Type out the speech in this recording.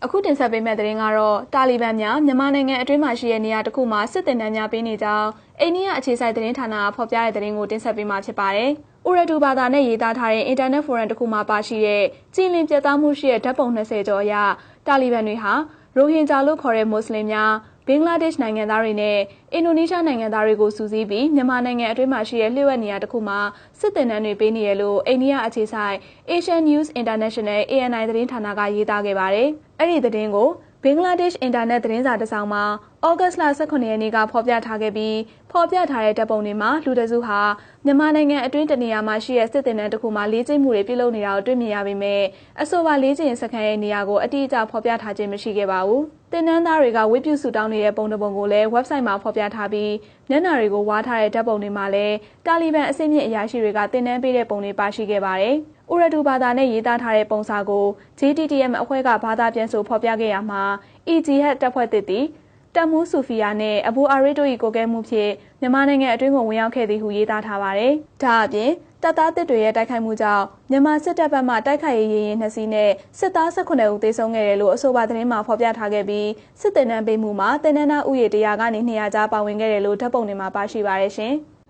အခုတင်ဆက်ပေးမယ့်သတင်းကတော့တာလီဘန်များမြန်မာနိုင်ငံအတွင်းမှာရှိတဲ့နေရာတစ်ခုမှာစစ်တပ်များပေးနေကြောင်းအိန္ဒိယအခြေစိုက်သတင်းဌာနဖော်ပြတဲ့သတင်းကိုတင်ဆက်ပေးမှာဖြစ်ပါတယ်။ဥရဒူဘာသာနဲ့ရေးသားထားတဲ့အင်တာနက်ဖိုရမ်တစ်ခုမှာပါရှိတဲ့ကြည်လင်ပြတ်သားမှုရှိတဲ့ဓာတ်ပုံ20ကျော်အရတာလီဘန်တွေဟာရိုဟင်ဂျာလို့ခေါ်တဲ့မွတ်စလင်များဘင်္ဂလားဒေ့ရှ်နိုင်ငံသားတွေနဲ့အင်ဒိုနီးရှားနိုင်ငံသားတွေကိုစုစည်းပြီးမြန်မာနိုင်ငံအတွင်းမှာရှိတဲ့လျှို့ဝှက်နေရာတစ်ခုမှာစစ်တပ်တွေပေးနေရလို့အိန္ဒိယအခြေစိုက် Asian News International ANI သတင်းဌာနကရေးသားခဲ့ပါတယ်။အဲ့ဒီသတင်းကိုဘင်္ဂလားဒေ့ရှ်အင်တာနက်သတင်းစာတစ်စောင်မှာဩဂတ်စ်လ18ရက်နေ့ကဖော်ပြထားခဲ့ပြီးဖော်ပြထားတဲ့ဓာတ်ပုံတွေမှာလူတစုဟာမြန်မာနိုင်ငံအတွင်းတနေရာမှာရှိတဲ့စစ်တပ်တခုမှလေ့ကျင့်မှုတွေပြုလုပ်နေတာကိုတွေ့မြင်ရပေမဲ့အဆိုပါလေ့ကျင့်စခန်းရဲ့နေရာကိုအတိအကျဖော်ပြထားခြင်းမရှိခဲ့ပါဘူး။တင်နန်းသားတွေကဝိပုစုတောင်းနေတဲ့ပုံတစ်ပုံကိုလည်း website မှာဖော်ပြထားပြီးမျက်နှာတွေကိုဝါထားတဲ့ဓာတ်ပုံတွေမှာလည်းတာလီဘန်အစိမ့်မြင့်အရာရှိတွေကတင်နန်းပေးတဲ့ပုံတွေပါရှိခဲ့ပါတယ်။ဥရဒူဘာသာနဲ့ရေးသားထားတဲ့ပုံစာကို JTTM အဖွဲ့ကဘာသာပြန်ဆိုဖော်ပြခဲ့ရမှာ EJHAD တပ်ဖွဲ့တစ်တီတမ်မူဆူဖီယာနဲ့အဘူအာရစ်တို့၏ကိုကဲမှုဖြင့်မြန်မာနိုင်ငံအတွင်းကိုဝင်ရောက်ခဲ့သည်ဟုရေးသားထားပါတယ်။ဒါအပြင်တပ်သားတစ်တွေရဲ့တိုက်ခိုက်မှုကြောင့်မြန်မာစစ်တပ်ဘက်မှတိုက်ခိုက်ရေးရင်2စီးနဲ့စစ်သား18ဦးသေဆုံးခဲ့တယ်လို့အဆိုပါသတင်းမှာဖော်ပြထားခဲ့ပြီးစစ်တပ်နှံပေးမှုမှာတင်နန်းသားဥယေ100ကနေ200ကြားပါဝင်ခဲ့တယ်လို့ဓာတ်ပုံတွေမှာပါရှိပါတယ်ရှင်။